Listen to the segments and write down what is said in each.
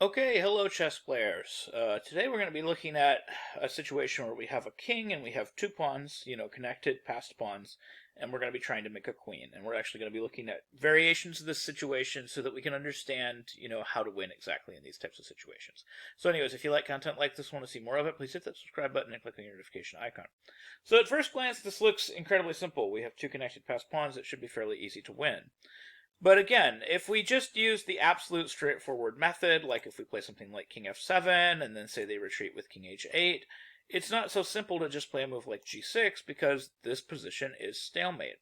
Okay, hello chess players. Today we're going to be looking at a situation where we have a king and we have two pawns, connected, passed pawns, and we're going to be trying to make a queen. And we're actually going to be looking at variations of this situation so that we can understand, how to win exactly in these types of situations. So anyways, if you like content like this, want to see more of it, please hit that subscribe button and click on your notification icon. So at first glance, this looks incredibly simple. We have two connected passed pawns. It should be fairly easy to win. But again, if we just use the absolute straightforward method, like if we play something like king f7 and then say they retreat with king h8, it's not so simple to just play a move like g6 because this position is stalemate.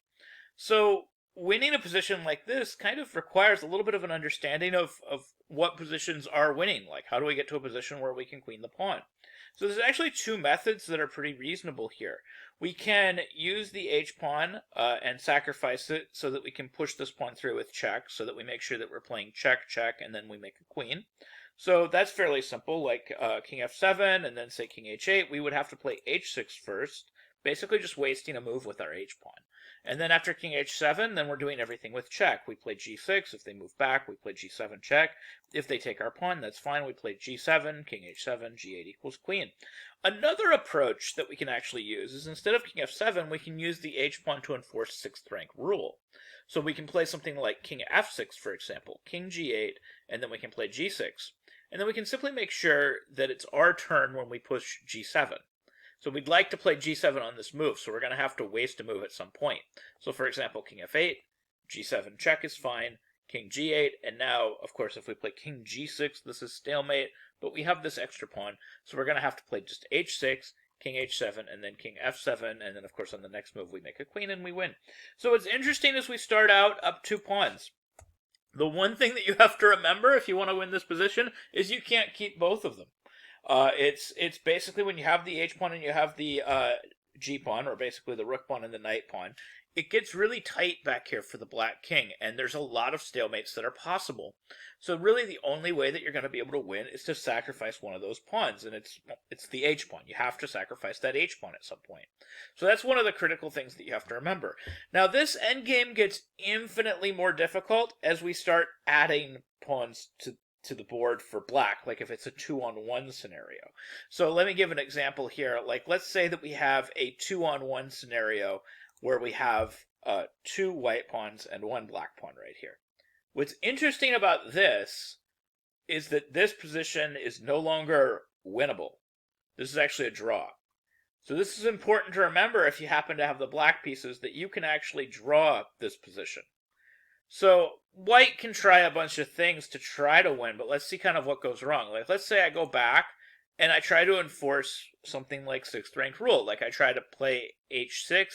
So winning a position like this kind of requires a little bit of an understanding of what positions are winning. Like, how do we get to a position where we can queen the pawn? So there's actually two methods that are pretty reasonable here. We can use the h-pawn and sacrifice it so that we can push this pawn through with check, so that we make sure that we're playing check, check, and then we make a queen. So that's fairly simple, like king f7 and then say king h8. We would have to play h6 first, basically just wasting a move with our h-pawn. And then after king h7, then we're doing everything with check. We play g6. If they move back, we play g7 check. If they take our pawn, that's fine. We play g7, king h7, g8 equals queen. Another approach that we can actually use is instead of king f7, we can use the h-pawn to enforce sixth rank rule. So we can play something like king f6, for example, king g8, and then we can play g6. And then we can simply make sure that it's our turn when we push g7. So we'd like to play g7 on this move, so we're going to have to waste a move at some point. So for example, king f8, g7 check is fine, king g8, and now, of course, if we play king g6, this is stalemate, but we have this extra pawn, so we're going to have to play just h6, king h7, and then king f7, and then, of course, on the next move, we make a queen and we win. So it's interesting as we start out up 2 pawns. The one thing that you have to remember if you want to win this position is you can't keep both of them. It's basically when you have the h pawn and you have the g pawn, or basically the rook pawn and the knight pawn, it gets really tight back here for the black king, and there's a lot of stalemates that are possible. So really the only way that you're going to be able to win is to sacrifice one of those pawns, and it's the h pawn. You have to sacrifice that h pawn at some point. So that's one of the critical things that you have to remember. Now this endgame gets infinitely more difficult as we start adding pawns to the board for black, like if it's a 2-on-1 scenario. So let me give an example here. Like, let's say that we have a 2-on-1 scenario where we have 2 white pawns and 1 black pawn right here. What's interesting about this is that this position is no longer winnable. This is actually a draw. So this is important to remember if you happen to have the black pieces, that you can actually draw this position. So white can try a bunch of things to try to win, but let's see kind of what goes wrong. Like, let's say I go back and I try to enforce something like sixth rank rule. Like, I try to play h6,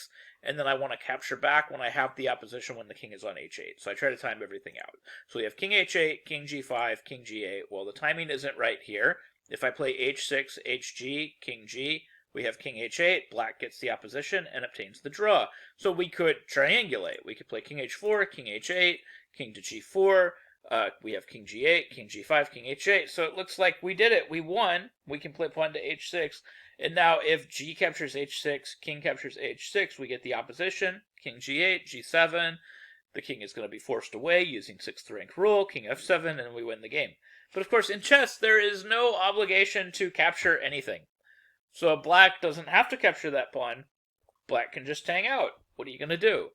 and then I want to capture back when I have the opposition when the king is on h8. So I try to time everything out. So we have king h8, king g5, king g8. Well, the timing isn't right here. If I play h6, hg, king g, we have king h8, black gets the opposition and obtains the draw. So we could triangulate. We could play king h4, king h8, king to g4. We have king g8, king g5, king h8. So it looks like we did it. We won. We can play pawn to h6. And now if g captures h6, king captures h6, we get the opposition. King g8, g7. The king is going to be forced away using sixth rank rule. King f7, and we win the game. But of course, in chess, there is no obligation to capture anything. So black doesn't have to capture that pawn. Black can just hang out. What are you going to do?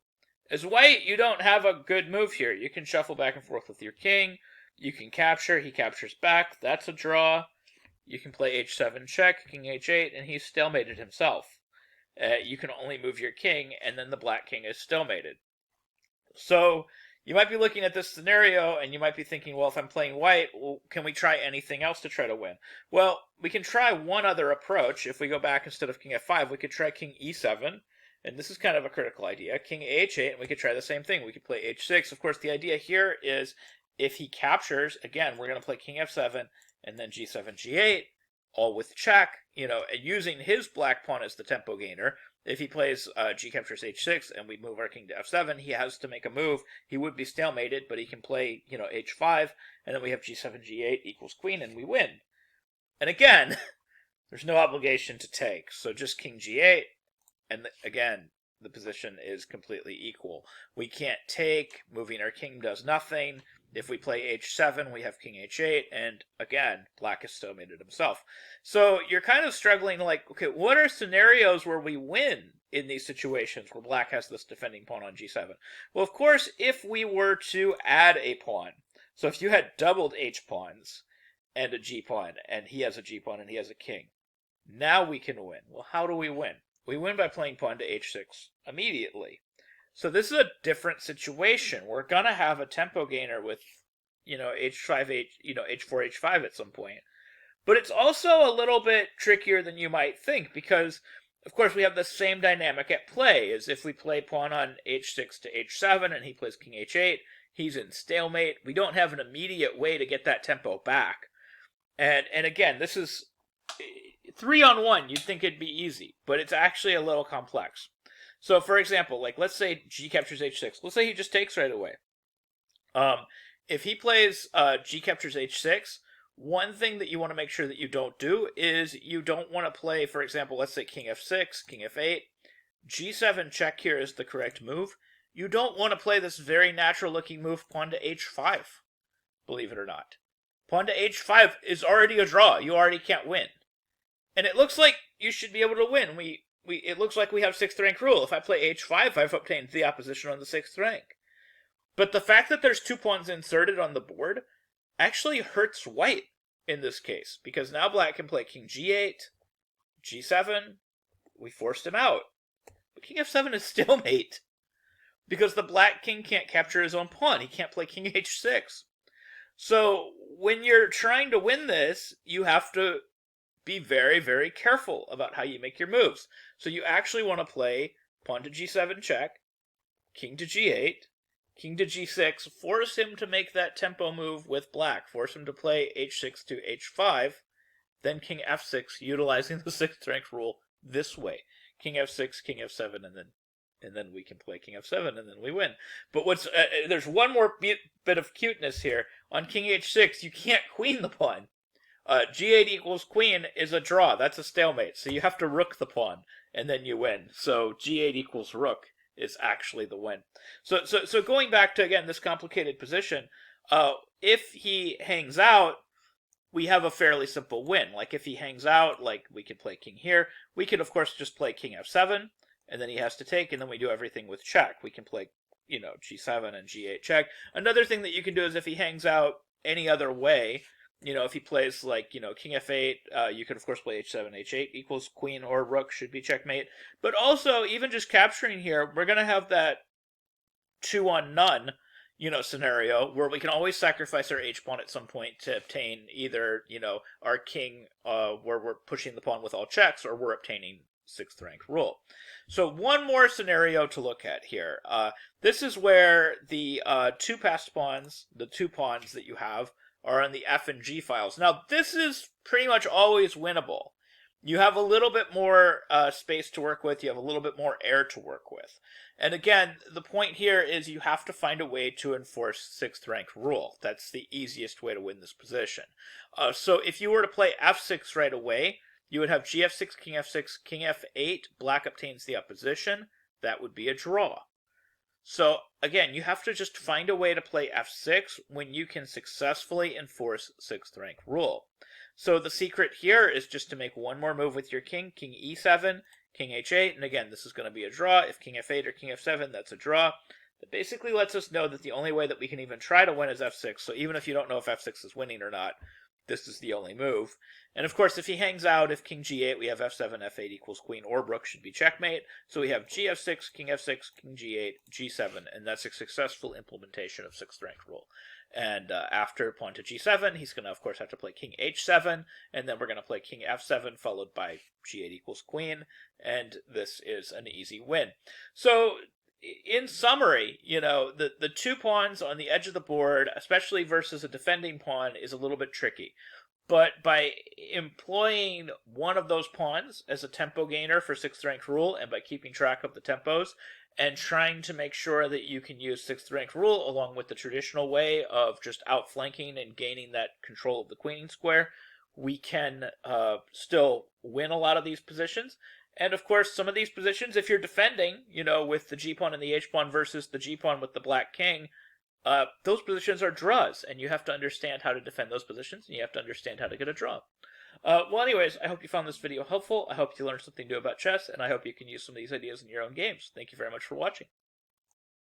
As white, you don't have a good move here. You can shuffle back and forth with your king. You can capture. He captures back. That's a draw. You can play h7 check, king h8, and he's stalemated himself. You can only move your king, and then the black king is stalemated. So you might be looking at this scenario and you might be thinking, well, if I'm playing white, well, can we try anything else to try to win? Well, we can try one other approach. If we go back, instead of king f5, we could try king e7. And this is kind of a critical idea. King h8, and we could try the same thing. We could play h6. Of course, the idea here is if he captures, again, we're going to play king f7 and then g7, g8, all with check, using his black pawn as the tempo gainer. If he plays g captures h6 and we move our king to f7, he has to make a move. He would be stalemated, but he can play, h5, and then we have g7, g8 equals queen, and we win. And again, there's no obligation to take. So just king g8, and again, the position is completely equal. We can't take. Moving our king does nothing. If we play h7, we have king h8, and again, black has stalemated himself. So you're kind of struggling like, okay, what are scenarios where we win in these situations where black has this defending pawn on g7? Well, of course, if we were to add a pawn, so if you had doubled h pawns and a g pawn, and he has a g pawn and he has a king, now we can win. Well, how do we win? We win by playing pawn to h6 immediately. So this is a different situation. We're gonna have a tempo gainer with, h5, h4, h5 at some point. But it's also a little bit trickier than you might think because, of course, we have the same dynamic at play as if we play pawn on h6 to h7 and he plays king h8. He's in stalemate. We don't have an immediate way to get that tempo back. And again, this is 3-on-1. You'd think it'd be easy, but it's actually a little complex. So, for example, like let's say g captures h6. Let's say he just takes right away. If he plays g captures h6, one thing that you want to make sure that you don't do is you don't want to play, for example, let's say king f6, king f8. g7 check here is the correct move. You don't want to play this very natural-looking move, pawn to h5, believe it or not. Pawn to h5 is already a draw. You already can't win. And it looks like you should be able to win. It looks like we have 6th rank rule. If I play h5, I've obtained the opposition on the 6th rank. But the fact that there's 2 pawns inserted on the board actually hurts white in this case, because now black can play king g8, g7. We forced him out. But king f7 is stalemate, because the black king can't capture his own pawn. He can't play king h6. So when you're trying to win this, you have to be very, very careful about how you make your moves. So you actually want to play pawn to g7 check, king to g8, king to g6, force him to make that tempo move with black, force him to play h6 to h5, then king f6, utilizing the 6th rank rule this way. King f6, king f7, and then we can play king f7, and then we win. But there's one more bit of cuteness here. On king h6, you can't queen the pawn. g8 equals queen is a draw. That's a stalemate. So you have to rook the pawn, and then you win. So g8 equals rook is actually the win. So going back to, again, this complicated position, if he hangs out, we have a fairly simple win. Like if he hangs out, like we could play king here. We could, of course, just play king f7, and then he has to take, and then we do everything with check. We can play, g7 and g8 check. Another thing that you can do is if he hangs out any other way, if he plays like, king f8, you could of course play h7, h8 equals queen or rook should be checkmate. But also, even just capturing here, we're going to have that 2-on-none, scenario where we can always sacrifice our h-pawn at some point to obtain either, our king, where we're pushing the pawn with all checks, or we're obtaining 6th rank rule. So one more scenario to look at here. This is where the 2 passed pawns, the 2 pawns that you have, are on the F and G files. Now, this is pretty much always winnable. You have a little bit more space to work with. You have a little bit more air to work with. And again, the point here is you have to find a way to enforce 6th rank rule. That's the easiest way to win this position. So if you were to play f6 right away, you would have gf6, king f8, black obtains the opposition. That would be a draw. So, again, you have to just find a way to play f6 when you can successfully enforce 6th rank rule. So the secret here is just to make one more move with your king, king e7, king h8, and again, this is going to be a draw. If king f8 or king f7, that's a draw. That basically lets us know that the only way that we can even try to win is f6, so even if you don't know if f6 is winning or not, this is the only move. And of course, if he hangs out, if king g8, we have f7, f8 equals queen, or rook should be checkmate. So we have gf6, king g8, g7, and that's a successful implementation of 6th rank rule. And after pawn to g7, he's going to, of course, have to play king h7, and then we're going to play king f7, followed by g8 equals queen, and this is an easy win. So, in summary, the 2 pawns on the edge of the board, especially versus a defending pawn, is a little bit tricky. But by employing one of those pawns as a tempo gainer for 6th rank rule, and by keeping track of the tempos, and trying to make sure that you can use 6th rank rule along with the traditional way of just outflanking and gaining that control of the queening square, we can still win a lot of these positions. And of course, some of these positions, if you're defending, with the g-pawn and the h-pawn versus the g-pawn with the black king, those positions are draws, and you have to understand how to defend those positions, and you have to understand how to get a draw. Well, anyways, I hope you found this video helpful. I hope you learned something new about chess, and I hope you can use some of these ideas in your own games. Thank you very much for watching.